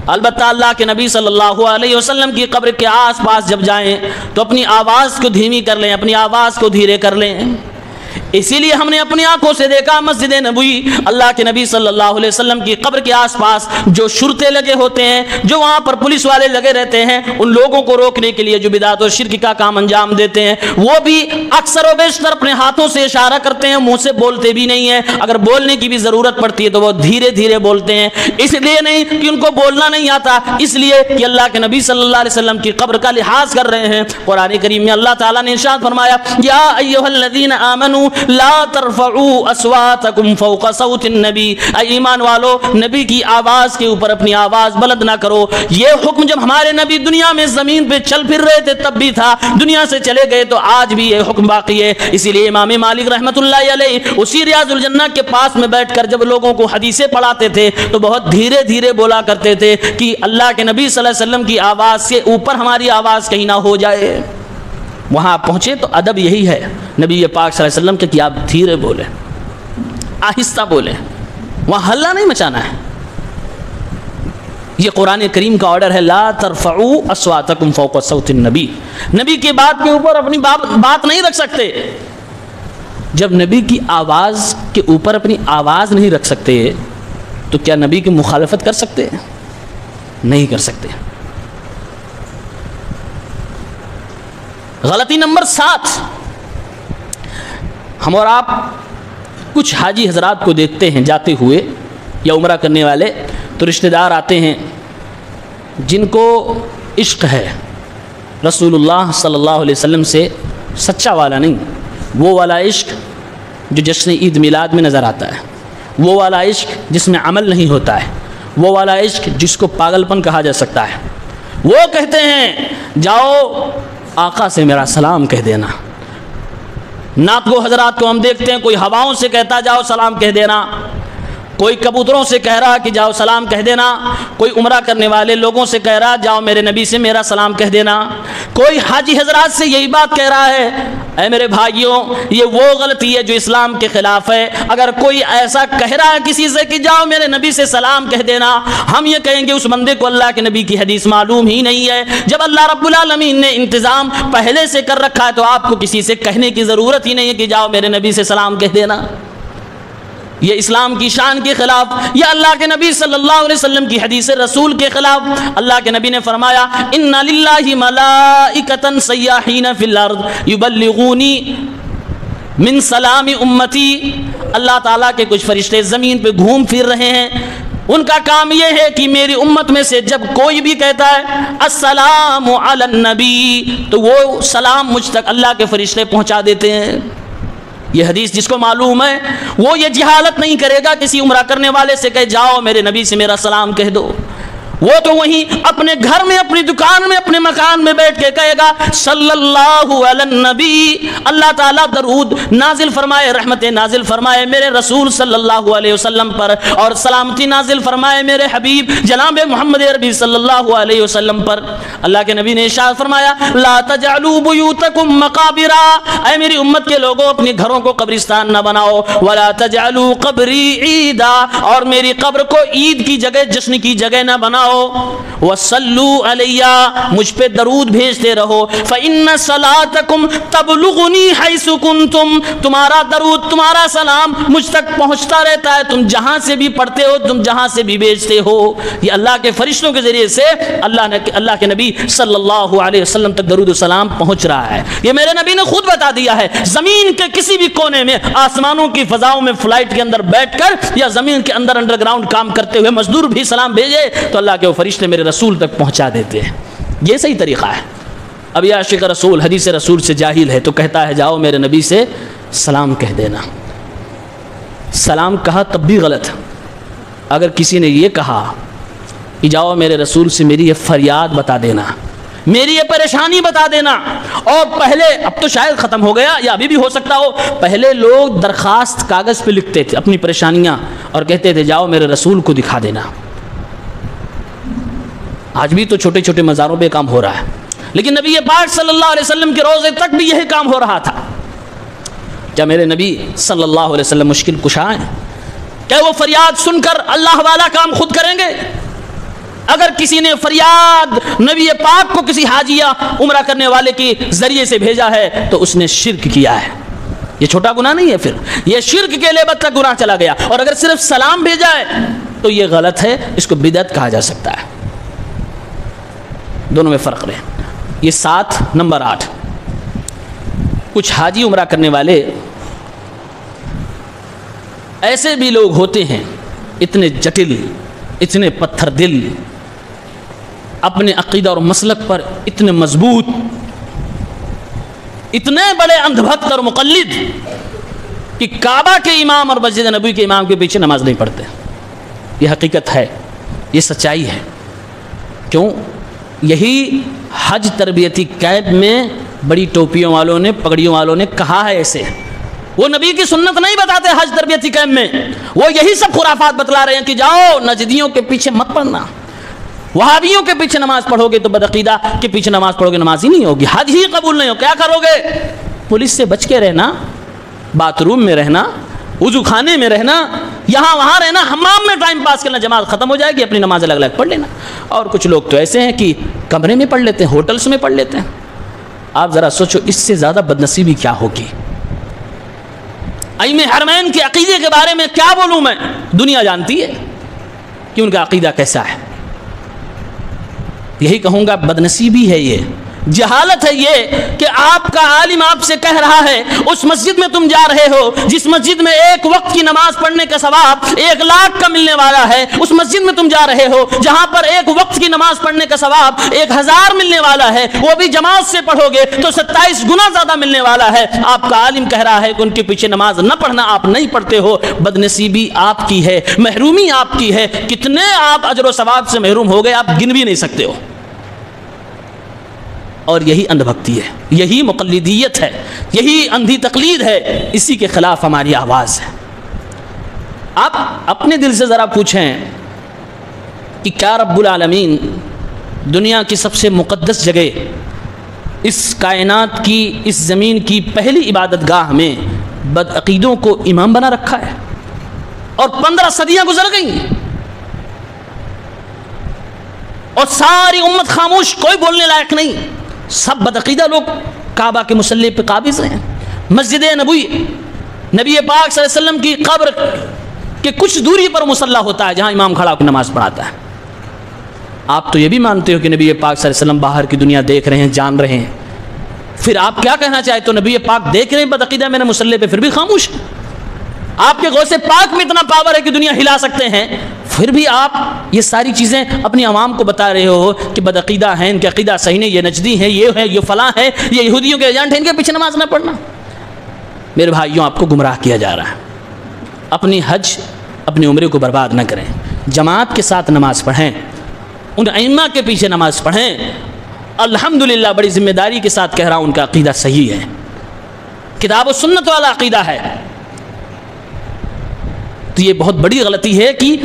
البتہ اللہ کے نبی صلی اللہ علیہ وسلم کی قبر کے آس پاس جب جائیں تو اپنی آواز کو دھیمی کر لیں، اپنی آواز کو دھیرے کر لیں۔ اسی لیے ہم نے اپنی آنکھوں سے دیکھا مسجد نبوی، اللہ کے نبی صلی اللہ علیہ وسلم کی قبر کے آس پاس جو شرطے لگے ہوتے ہیں، جو وہاں پر پولیس والے لگے رہتے ہیں ان لوگوں کو روکنے کے لیے جو بدعت اور شرک کا کام انجام دیتے ہیں، وہ بھی اکثر و بیشتر اپنے ہاتھوں سے اشارہ کرتے ہیں، منہ سے بولتے بھی نہیں ہیں۔ اگر بولنے کی بھی ضرورت پڑتی ہے تو وہ دھیرے دھیرے بولتے ہیں، اس لیے نہیں کہ ان کو بولنا نہیں آتا، اس لیے کہ اللہ کے نبی صلی اللہ علیہ وسلم کی قبر کا لحاظ کر رہے ہیں۔ قرآن کریم میں اللہ تعالیٰ نے ارشاد فرمایا، یا ایھا الذین آمنوا لا ترفعوا اصواتکم فوق صوت النبی، اے ایمان والو نبی کی آواز کے اوپر اپنی آواز بلند نہ کرو۔ یہ حکم جب ہمارے نبی دنیا میں زمین پہ چل پھر رہے تھے تب بھی تھا، دنیا سے چلے گئے تو آج بھی یہ حکم باقی ہے۔ اسی لیے امام مالک رحمۃ اللہ علیہ اسی ریاض الجنہ کے پاس میں بیٹھ کر جب لوگوں کو حدیثیں پڑھاتے تھے تو بہت دھیرے دھیرے بولا کرتے تھے کہ اللہ کے نبی صلی اللہ علیہ وسلم کی آواز سے اوپر ہماری آواز کہیں نہ ہو جائے۔ وہاں پہنچے تو ادب یہی ہے نبی پاک صلی اللہ علیہ وسلم کے کہ آپ دھیرے بولیں، آہستہ بولیں، وہاں ہلہ نہیں مچانا ہے۔ یہ قرآن کریم کا آرڈر ہے، لا ترفعوا اصواتکم فوق صوت النبی، نبی کے بات کے اوپر اپنی بات نہیں رکھ سکتے۔ جب نبی کی آواز کے اوپر اپنی آواز نہیں رکھ سکتے تو کیا نبی کی مخالفت کر سکتے؟ نہیں کر سکتے۔ غلطی نمبر 7، ہم اور آپ کچھ حاجی حضرات کو دیکھتے ہیں جاتے ہوئے یا عمرہ کرنے والے، تو رشتہ دار آتے ہیں جن کو عشق ہے رسول اللہ صلی اللہ علیہ وسلم سے، سچا والا نہیں، وہ والا عشق جو جشن عید میلاد میں نظر آتا ہے، وہ والا عشق جس میں عمل نہیں ہوتا ہے، وہ والا عشق جس کو پاگل پن کہا جا سکتا ہے، وہ کہتے ہیں جاؤ آقا سے میرا سلام کہہ دینا۔ نعت گو حضرات کو ہم دیکھتے ہیں، کوئی ہواؤں سے کہتا جاؤ سلام کہہ دینا، کوئی کبوتروں سے کہہ رہا کہ جاؤ سلام کہہ دینا، کوئی عمرہ کرنے والے لوگوں سے کہہ رہا جاؤ میرے نبی سے میرا سلام کہہ دینا، کوئی حاجی حضرات سے یہی بات کہہ رہا ہے۔ اے میرے بھائیوں، یہ وہ غلطی ہے جو اسلام کے خلاف ہے۔ اگر کوئی ایسا کہہ رہا ہے کسی سے کہ جاؤ میرے نبی سے سلام کہہ دینا، ہم یہ کہیں گے اس بندے کو اللہ کے نبی کی حدیث معلوم ہی نہیں ہے۔ جب اللہ رب العالمین نے انتظام پہلے سے کر رکھا ہے تو آپ کو کسی سے کہنے کی ضرورت ہی نہیں ہے کہ جاؤ میرے نبی سے سلام کہہ دینا۔ یہ اسلام کی شان کے خلاف، یہ اللہ کے نبی صلی اللہ علیہ وسلم کی حدیث رسول کے خلاف۔ اللہ کے نبی نے فرمایا ان للہ ملائکۃ سیاحین فی الارض یبلغونی من سلام امتی، اللہ تعالیٰ کے کچھ فرشتے زمین پہ گھوم پھر رہے ہیں، ان کا کام یہ ہے کہ میری امت میں سے جب کوئی بھی کہتا ہے السلام علی النبی تو وہ سلام مجھ تک اللہ کے فرشتے پہنچا دیتے ہیں۔ یہ حدیث جس کو معلوم ہے وہ یہ جہالت نہیں کرے گا کسی عمرہ کرنے والے سے کہ جاؤ میرے نبی سے میرا سلام کہہ دو، وہ تو وہیں اپنے گھر میں، اپنی دکان میں، اپنے مکان میں بیٹھ کے کہے گا صلی اللہ علی النبی، اللہ تعالیٰ درود نازل فرمائے، رحمت نازل فرمائے میرے رسول صلی اللہ علیہ وسلم پر، اور سلامتی نازل فرمائے میرے حبیب جناب محمد عربی صلی اللہ علیہ وسلم پر۔ اللہ کے نبی نے ارشاد فرمایا لا تجعلوا بیوتکم مقابرا، اے میری امت کے لوگوں اپنے گھروں کو قبرستان نہ بناؤ، ولا تجعلوا قبری عیدا، اور میری قبر کو عید کی جگہ، جشن کی جگہ نہ بناؤ، وصلوا علیہ، مجھ پہ درود بھیجتے رہو، فإن صلاتکم تبلغنی حیث کنتم، تمہارا درود، تمہارا سلام مجھ تک پہنچتا رہتا ہے، تم جہاں سے بھی پڑھتے ہو، تم جہاں سے بھی بھیجتے ہو۔ یہ اللہ کے فرشتوں کے ذریعے سے اللہ کے نبی صلی اللہ علیہ وسلم تک درود و سلام پہنچ رہا ہے۔ یہ میرے نبی نے خود بتا دیا ہے، زمین کے کسی بھی کونے میں، آسمانوں کی فضاؤں میں فلائٹ کے اندر بیٹھ کر یا زمین کے اندر انڈر گراؤنڈ کام کرتے ہوئے مزدور بھی سلام بھیجے تو اللہ کے وہ فرشتے میرے رسول تک پہنچا دیتے ہیں۔ یہ صحیح طریقہ ہے۔ اب یہ عاشق رسول حدیث رسول سے جاہل ہے تو کہتا ہے جاؤ میرے نبی سے سلام کہہ دینا۔ سلام کہا تب بھی غلط۔ اگر کسی نے یہ کہا کہ جاؤ میرے رسول سے میری یہ فریاد بتا دینا، میری یہ پریشانی بتا دینا، اور پہلے، اب تو شاید ختم ہو گیا یا ابھی بھی ہو سکتا ہو، پہلے لوگ درخواست کاغذ پہ لکھتے تھے اپنی پریشانیاں اور کہتے تھے جاؤ میرے رسول کو دکھا دینا۔ آج بھی تو چھوٹے چھوٹے مزاروں پہ کام ہو رہا ہے، لیکن نبی پاک صلی اللہ علیہ وسلم کے روزے تک بھی یہی کام ہو رہا تھا۔ کیا میرے نبی صلی اللہ علیہ وسلم مشکل کشا ہیں؟ کیا وہ فریاد سن کر اللہ والا کام خود کریں گے؟ اگر کسی نے فریاد نبی پاک کو کسی حاجی یا عمرہ کرنے والے کے ذریعے سے بھیجا ہے تو اس نے شرک کیا ہے۔ یہ چھوٹا گناہ نہیں ہے، پھر یہ شرک کے لیبل تک گناہ چلا گیا۔ اور اگر صرف سلام بھیجا ہے تو یہ غلط ہے، اس کو بدعت کہا جا سکتا ہے۔ دونوں میں فرق رہے۔ یہ 7 نمبر 8، کچھ حاجی عمرہ کرنے والے ایسے بھی لوگ ہوتے ہیں اتنے جٹل، اتنے پتھر دل، اپنے عقیدہ اور مسلک پر اتنے مضبوط، اتنے بڑے اندھ بھکت اور مقلد کہ کعبہ کے امام اور مسجد نبوی کے امام کے پیچھے نماز نہیں پڑھتے۔ یہ حقیقت ہے، یہ سچائی ہے۔ کیوں؟ یہی حج تربیتی کیمپ میں بڑی ٹوپیوں والوں نے، پگڑیوں والوں نے کہا ہے ایسے۔ وہ نبی کی سنت نہیں بتاتے حج تربیتی کیمپ میں، وہ یہی سب خرافات بتلا رہے ہیں کہ جاؤ نجدیوں کے پیچھے مت پڑھنا، وہابیوں کے پیچھے نماز پڑھو گے تو بدعقیدہ کے پیچھے نماز پڑھو گے نماز ہی نہیں ہوگی، حج ہی قبول نہیں ہو، کیا کرو گے؟ پولیس سے بچ کے رہنا، باتھ روم میں رہنا، وضو خانے میں رہنا، یہاں وہاں رہنا، حمام میں ٹائم پاس کرنا، جماعت ختم ہو جائے گی اپنی نماز الگ الگ پڑھ لینا۔ اور کچھ لوگ تو ایسے ہیں کہ کمرے میں پڑھ لیتے ہیں، ہوٹلس میں پڑھ لیتے ہیں۔ آپ ذرا سوچو اس سے زیادہ بدنصیبی کیا ہوگی؟ ائمہ حرمین کے عقیدے کے بارے میں کیا بولوں میں؟ دنیا جانتی ہے کہ ان کا عقیدہ کیسا ہے۔ یہی کہوں گا بدنصیبی ہے، یہ جہالت ہے یہ کہ آپ کا عالم آپ سے کہہ رہا ہے اس مسجد میں تم جا رہے ہو جس مسجد میں ایک وقت کی نماز پڑھنے کا ثواب 1 لاکھ کا ملنے والا ہے، اس مسجد میں تم جا رہے ہو جہاں پر ایک وقت کی نماز پڑھنے کا ثواب 1000 ملنے والا ہے، وہ بھی جماعت سے پڑھو گے تو 27 گنا زیادہ ملنے والا ہے۔ آپ کا عالم کہہ رہا ہے کہ ان کے پیچھے نماز نہ پڑھنا، آپ نہیں پڑھتے ہو، بدنصیبی آپ کی ہے، محرومی آپ کی ہے۔ کتنے آپ اجر و ثواب سے محروم ہو گئے آپ گن بھی نہیں سکتے ہو۔ اور یہی اندھ بھکتی ہے، یہی مقلدیت ہے، یہی اندھی تقلید ہے، اسی کے خلاف ہماری آواز ہے۔ آپ اپنے دل سے ذرا پوچھیں کہ کیا رب العالمین دنیا کی سب سے مقدس جگہ، اس کائنات کی، اس زمین کی پہلی عبادت گاہ میں بدعقیدوں کو امام بنا رکھا ہے؟ اور 15 صدیاں گزر گئیں اور ساری امت خاموش، کوئی بولنے لائق نہیں، سب بدعقیدہ لوگ کعبہ کے مصلی پہ قابض ہیں۔ مسجد نبوی، نبی پاک صلی اللہ علیہ وسلم کی قبر کہ کچھ دوری پر مصلی ہوتا ہے جہاں امام کھڑا ہو کے نماز پڑھاتا ہے۔ آپ تو یہ بھی مانتے ہو کہ نبی پاک صلی اللہ علیہ وسلم باہر کی دنیا دیکھ رہے ہیں، جان رہے ہیں، پھر آپ کیا کہنا چاہتے ہو؟ نبی پاک دیکھ رہے ہیں بدعقیدہ میرے مصلی پہ، پھر بھی خاموش؟ آپ کے غوث پاک میں اتنا پاور ہے کہ دنیا ہلا سکتے ہیں، پھر بھی آپ یہ ساری چیزیں اپنی عوام کو بتا رہے ہو کہ بدعقیدہ ہیں، ان کے عقیدہ صحیح نہیں، یہ نجدی ہیں، یہ ہے، یہ فلاں ہے، یہ یہودیوں کے ایجنٹ ہیں، ان کے پیچھے نماز نہ پڑھنا۔ میرے بھائیوں، آپ کو گمراہ کیا جا رہا ہے۔ اپنی حج، اپنی عمرے کو برباد نہ کریں، جماعت کے ساتھ نماز پڑھیں، ان ائمہ کے پیچھے نماز پڑھیں۔ الحمدللہ بڑی ذمہ داری کے ساتھ کہہ رہا ہوں، ان کا عقیدہ صحیح ہے، کتاب و سنت والا عقیدہ ہے۔ تو یہ بہت بڑی غلطی ہے کہ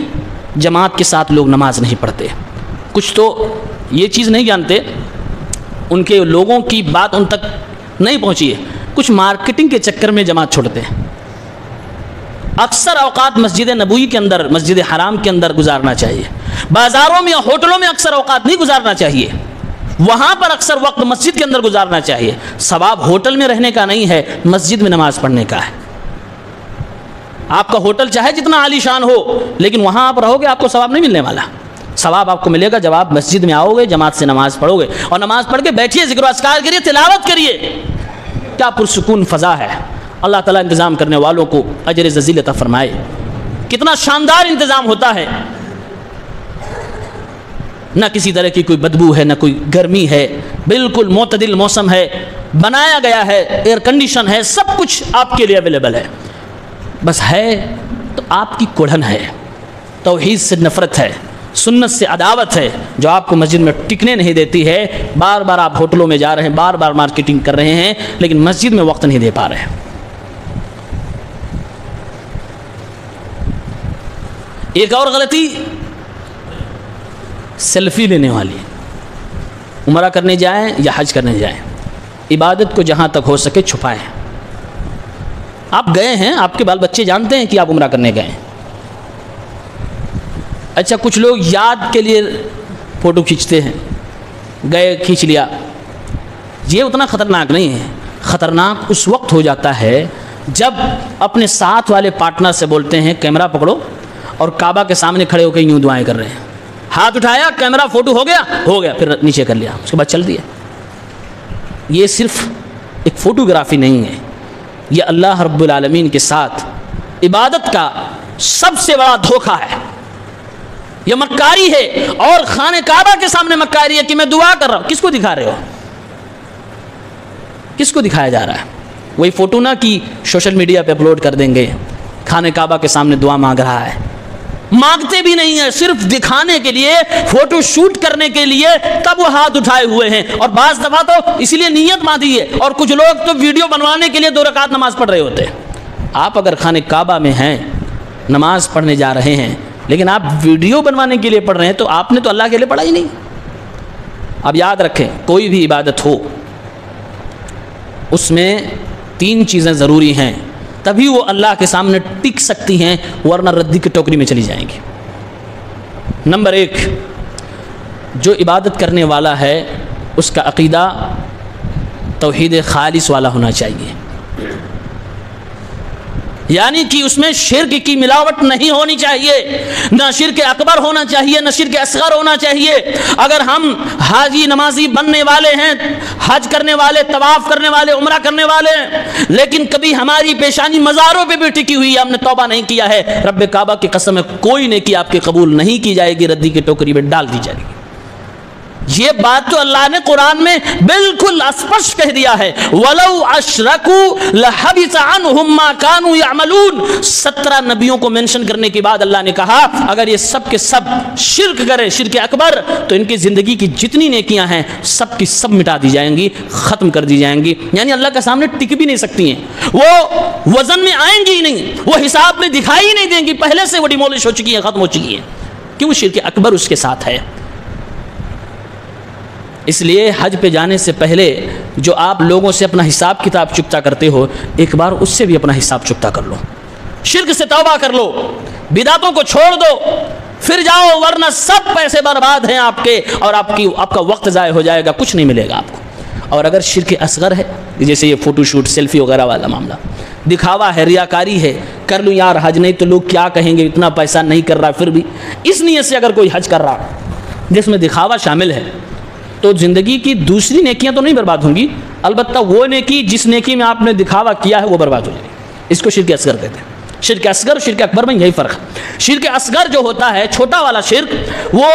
جماعت کے ساتھ لوگ نماز نہیں پڑھتے۔ کچھ تو یہ چیز نہیں جانتے، ان کے لوگوں کی بات ان تک نہیں پہنچی ہے، کچھ مارکیٹنگ کے چکر میں جماعت چھوڑتے ہیں۔ اکثر اوقات مسجد نبوی کے اندر، مسجد حرام کے اندر گزارنا چاہیے، بازاروں میں، ہوٹلوں میں اکثر اوقات نہیں گزارنا چاہیے، وہاں پر اکثر وقت مسجد کے اندر گزارنا چاہیے۔ ثواب ہوٹل میں رہنے کا نہیں ہے، مسجد میں نماز پڑھنے کا ہے۔ آپ کا ہوٹل چاہے جتنا عالی شان ہو، لیکن وہاں آپ رہو گے آپ کو ثواب نہیں ملنے والا۔ ثواب آپ کو ملے گا جب آپ مسجد میں آؤ گے، جماعت سے نماز پڑھو گے، اور نماز پڑھ کے بیٹھیے، ذکر و اذکار کریے، تلاوت کریے۔ کیا پرسکون فضا ہے! اللہ تعالیٰ انتظام کرنے والوں کو اجر جزیل عطا فرمائے۔ کتنا شاندار انتظام ہوتا ہے، نہ کسی طرح کی کوئی بدبو ہے، نہ کوئی گرمی ہے، بالکل معتدل موسم ہے، بنایا گیا ہے، ایئر کنڈیشن ہے، سب کچھ آپ کے لیے اویلیبل ہے۔ بس ہے تو آپ کی کڑھن ہے، توحید سے نفرت ہے، سنت سے عداوت ہے، جو آپ کو مسجد میں ٹکنے نہیں دیتی ہے۔ بار بار آپ ہوٹلوں میں جا رہے ہیں، بار بار مارکیٹنگ کر رہے ہیں، لیکن مسجد میں وقت نہیں دے پا رہے ہیں۔ ایک اور غلطی، سیلفی لینے والی۔ عمرہ کرنے جائیں یا حج کرنے جائیں، عبادت کو جہاں تک ہو سکے چھپائیں۔ آپ گئے ہیں، آپ کے بال بچے جانتے ہیں کہ آپ عمرہ کرنے گئے ہیں۔ اچھا، کچھ لوگ یاد کے لیے فوٹو کھینچتے ہیں، گئے کھینچ لیا، یہ اتنا خطرناک نہیں ہے۔ خطرناک اس وقت ہو جاتا ہے جب اپنے ساتھ والے پارٹنر سے بولتے ہیں کیمرہ پکڑو، اور کعبہ کے سامنے کھڑے ہو کے یوں دعائیں کر رہے ہیں، ہاتھ اٹھایا، کیمرہ فوٹو ہو گیا، پھر نیچے کر لیا، اس کے بعد چل دیا۔ یہ صرف ایک فوٹوگرافی نہیں ہے، یہ اللہ رب العالمین کے ساتھ عبادت کا سب سے بڑا دھوکہ ہے، یہ مکاری ہے۔ اور خانہ کعبہ کے سامنے مکاری ہے کہ میں دعا کر رہا ہوں۔ کس کو دکھا رہے ہو؟ کس کو دکھایا جا رہا ہے؟ وہی فوٹو نہ کہ سوشل میڈیا پہ اپلوڈ کر دیں گے، خانہ کعبہ کے سامنے دعا مانگ رہا ہے، مانگتے بھی نہیں ہیں، صرف دکھانے کے لیے، فوٹو شوٹ کرنے کے لیے تب وہ ہاتھ اٹھائے ہوئے ہیں، اور بعض دفعہ تو اسی لیے نیت باندھی ہے، اور کچھ لوگ تو ویڈیو بنوانے کے لیے 2 رکعت نماز پڑھ رہے ہوتے ہیں۔ آپ اگر خانہ کعبہ میں ہیں، نماز پڑھنے جا رہے ہیں، لیکن آپ ویڈیو بنوانے کے لیے پڑھ رہے ہیں، تو آپ نے تو اللہ کے لیے پڑھا ہی نہیں۔ اب یاد رکھیں، کوئی بھی عبادت ہو اس میں 3 چیزیں ضروری ہیں، تبھی وہ اللہ کے سامنے ٹک سکتی ہیں، ورنہ ردی کی ٹوکری میں چلی جائیں گی۔ نمبر 1، جو عبادت کرنے والا ہے اس کا عقیدہ توحید خالص والا ہونا چاہیے، یعنی کہ اس میں شرک کی ملاوٹ نہیں ہونی چاہیے، نہ شرک اکبر ہونا چاہیے، نہ شرک اصغر ہونا چاہیے۔ اگر ہم حاجی نمازی بننے والے ہیں، حج کرنے والے، طواف کرنے والے، عمرہ کرنے والے، لیکن کبھی ہماری پیشانی مزاروں پہ بھی ٹکی ہوئی ہے، ہم نے توبہ نہیں کیا ہے، رب کعبہ کی قسم ہے کوئی نیکی آپ کی قبول نہیں کی جائے گی، ردی کی ٹوکری میں ڈال دی جائے گی۔ یہ بات تو اللہ نے قرآن میں بالکل اسپشٹ کہہ دیا ہے، وَلَوْ أَشْرَكُوا لَحَبِطَ عَنْهُمْ مَا كَانُوا يَعْمَلُونَ۔ 17 نبیوں کو منشن کرنے کے بعد اللہ نے کہا اگر یہ سب کے سب شرک کریں، شرک اکبر، تو ان کی زندگی کی جتنی نیکیاں ہیں سب کی سب مٹا دی جائیں گی، ختم کر دی جائیں گی، یعنی اللہ کے سامنے ٹک بھی نہیں سکتی ہیں، وہ وزن میں آئیں گی ہی نہیں، وہ حساب میں دکھائی ہی نہیں دیں گی، پہلے سے وہ ڈیمولش ہو چکی ہیں، ختم ہو چکی ہیں، کیوں؟ شرک اکبر اس کے ساتھ ہے۔ اس لیے حج پہ جانے سے پہلے جو آپ لوگوں سے اپنا حساب کتاب چکتا کرتے ہو، ایک بار اس سے بھی اپنا حساب چکتا کر لو، شرک سے توبہ کر لو، بدعتوں کو چھوڑ دو، پھر جاؤ، ورنہ سب پیسے برباد ہیں آپ کے، اور آپ کا وقت ضائع ہو جائے گا، کچھ نہیں ملے گا آپ کو۔ اور اگر شرک اصغر ہے، جیسے یہ فوٹو شوٹ، سیلفی وغیرہ والا معاملہ، دکھاوا ہے، ریاکاری ہے، کر لوں یار حج، نہیں تو لوگ کیا کہیں گے، اتنا پیسہ نہیں کر رہا، پھر بھی اس نیت سے اگر کوئی حج کر رہا جس میں دکھاوا شامل ہے، تو زندگی کی دوسری نیکیاں تو نہیں برباد ہوں گی، البتہ وہ نیکی جس نیکی میں آپ نے دکھاوا کیا ہے وہ برباد ہو جائے گی۔ اس کو شرک اصغر کہتے ہیں۔ شرک اصغر اور شرک اکبر میں یہی فرق ہے۔ شرک اصغر جو ہوتا ہے، چھوٹا والا شرک، وہ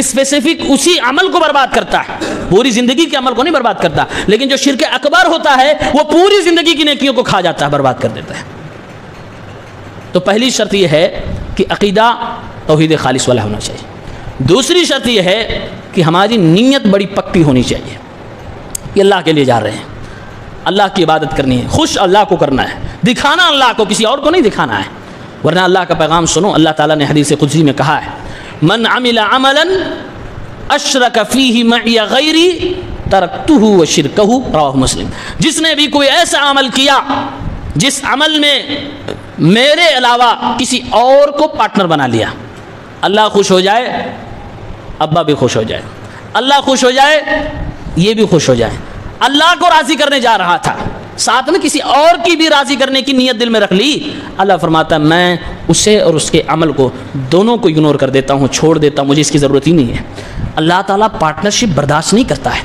اسپیسیفک اسی عمل کو برباد کرتا ہے، پوری زندگی کے عمل کو نہیں برباد کرتا، لیکن جو شرک اکبر ہوتا ہے وہ پوری زندگی کی نیکیوں کو کھا جاتا ہے، برباد کر دیتا ہے۔ تو پہلی شرط یہ ہے کہ عقیدہ توحید خالص والا ہونا چاہیے۔ دوسری شرط یہ ہے کہ ہماری نیت بڑی پکی ہونی چاہیے کہ اللہ کے لیے جا رہے ہیں، اللہ کی عبادت کرنی ہے، خوش اللہ کو کرنا ہے، دکھانا اللہ کو، کسی اور کو نہیں دکھانا ہے، ورنہ اللہ کا پیغام سنو، اللہ تعالیٰ نے حدیث قدسی میں کہا ہے من عمل عملا اشرک فیہ معی غیری ترکتہ وشرکہ، رواہ مسلم۔ جس نے بھی کوئی ایسا عمل کیا جس عمل میں میرے علاوہ کسی اور کو پارٹنر بنا لیا، اللہ خوش ہو جائے، ابا بھی خوش ہو جائے، اللہ خوش ہو جائے، یہ بھی خوش ہو جائے، اللہ کو راضی کرنے جا رہا تھا، ساتھ میں کسی اور کی بھی راضی کرنے کی نیت دل میں رکھ لی، اللہ فرماتا ہے میں اسے اور اس کے عمل کو دونوں کو اگنور کر دیتا ہوں، چھوڑ دیتا ہوں، مجھے اس کی ضرورت ہی نہیں ہے۔ اللہ تعالیٰ پارٹنرشپ برداشت نہیں کرتا ہے،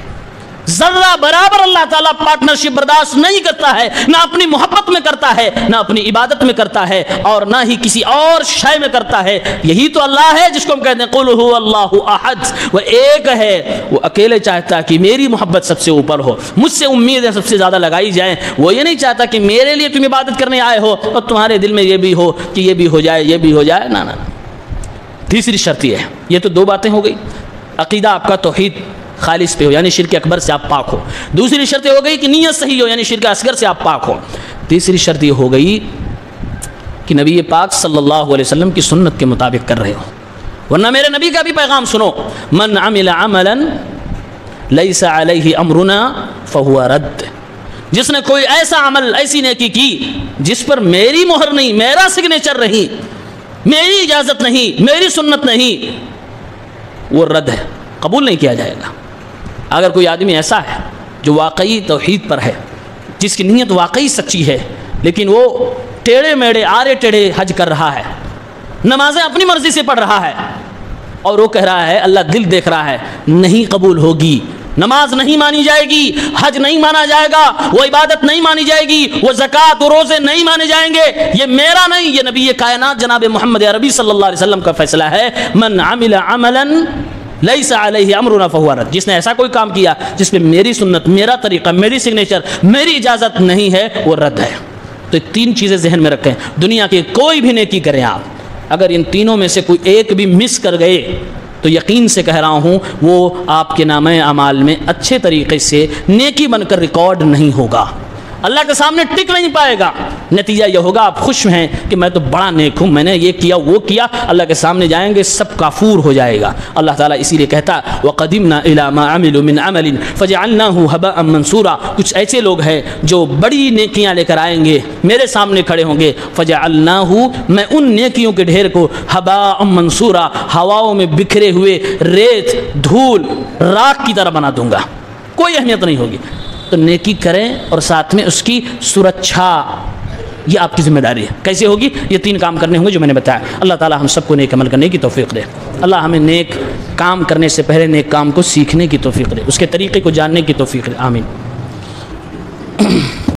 ذرہ برابر اللہ تعالیٰ پارٹنرشپ برداشت نہیں کرتا ہے، نہ اپنی محبت میں کرتا ہے، نہ اپنی عبادت میں کرتا ہے، اور نہ ہی کسی اور شے میں کرتا ہے۔ یہی تو اللہ ہے جس کو ہم کہتے ہیں قل هو اللہ احد، وہ ایک ہے، وہ اکیلے چاہتا ہے کہ میری محبت سب سے اوپر ہو، مجھ سے امیدیں سب سے زیادہ لگائی جائیں، وہ یہ نہیں چاہتا کہ میرے لیے تم عبادت کرنے آئے ہو اور تمہارے دل میں یہ بھی ہو کہ یہ بھی ہو جائے، یہ بھی ہو جائے، نہ نہ۔ تیسری شرط یہ ہے، یہ تو دو باتیں ہو گئی، عقیدہ آپ کا توحید خالص پہ ہو، یعنی شرک اکبر سے آپ پاک ہو، دوسری شرط یہ ہو گئی کہ نیت صحیح ہو، یعنی شرک اصغر سے آپ پاک ہو، تیسری شرط یہ ہو گئی کہ نبی پاک صلی اللہ علیہ وسلم کی سنت کے مطابق کر رہے ہو، ورنہ میرے نبی کا بھی پیغام سنو، من عمل عملا لیس علیہ امرنا فہو رد۔ جس نے کوئی ایسا عمل، ایسی نیکی کی جس پر میری مہر نہیں، میرا سگنیچر نہیں، میری اجازت نہیں، میری سنت نہیں، وہ رد ہے، قبول نہیں کیا جائے گا۔ اگر کوئی آدمی ایسا ہے جو واقعی توحید پر ہے، جس کی نیت واقعی سچی ہے، لیکن وہ ٹیڑھے میڑے آرے ٹیڑھے حج کر رہا ہے، نمازیں اپنی مرضی سے پڑھ رہا ہے، اور وہ کہہ رہا ہے اللہ دل دیکھ رہا ہے، نہیں قبول ہوگی، نماز نہیں مانی جائے گی، حج نہیں مانا جائے گا، وہ عبادت نہیں مانی جائے گی، وہ زکوٰۃ و روزے نہیں مانے جائیں گے، یہ میرا نہیں، یہ نبی کائنات جناب محمد عربی صلی اللہ علیہ وسلم کا فیصلہ ہے، من عمل عملا لیس علیہ امرنا فہو رد۔ جس نے ایسا کوئی کام کیا جس پہ میری سنت، میرا طریقہ، میری سگنیچر، میری اجازت نہیں ہے، وہ رد ہے۔ تو تین چیزیں ذہن میں رکھیں، دنیا کی کوئی بھی نیکی کریں آپ، اگر ان تینوں میں سے کوئی ایک بھی مس کر گئے تو یقین سے کہہ رہا ہوں وہ آپ کے نامہ اعمال میں اچھے طریقے سے نیکی بن کر ریکارڈ نہیں ہوگا، اللہ کے سامنے ٹک نہیں پائے گا۔ نتیجہ یہ ہوگا آپ خوش ہیں کہ میں تو بڑا نیک ہوں، میں نے یہ کیا وہ کیا، اللہ کے سامنے جائیں گے سب کافور ہو جائے گا۔ اللہ تعالیٰ اسی لیے کہتا وَقَدِمْنَا إِلَىٰ مَا عَمِلُوا مِنْ عَمَلٍ فَجَعَلْنَاهُ هَبَاءً مَنْثُورًا۔ کچھ ایسے لوگ ہیں جو بڑی نیکیاں لے کر آئیں گے، میرے سامنے کھڑے ہوں گے، فَجَعَلْنَاهُ، میں ان نیکیوں کے ڈھیر کو هَبَاءً مَنْثُورًا، ہواؤں میں بکھرے ہوئے ریت، دھول، راکھ کی طرح بنا دوں گا، کوئی اہمیت نہیں ہوگی۔ تو نیکی کریں اور ساتھ میں اس کی سرکشا، یہ آپ کی ذمہ داری ہے۔ کیسے ہوگی؟ یہ تین کام کرنے ہوں گے جو میں نے بتایا۔ اللہ تعالیٰ ہم سب کو نیک عمل کرنے کی توفیق دے، اللہ ہمیں نیک کام کرنے سے پہلے نیک کام کو سیکھنے کی توفیق دے، اس کے طریقے کو جاننے کی توفیق دے، آمین۔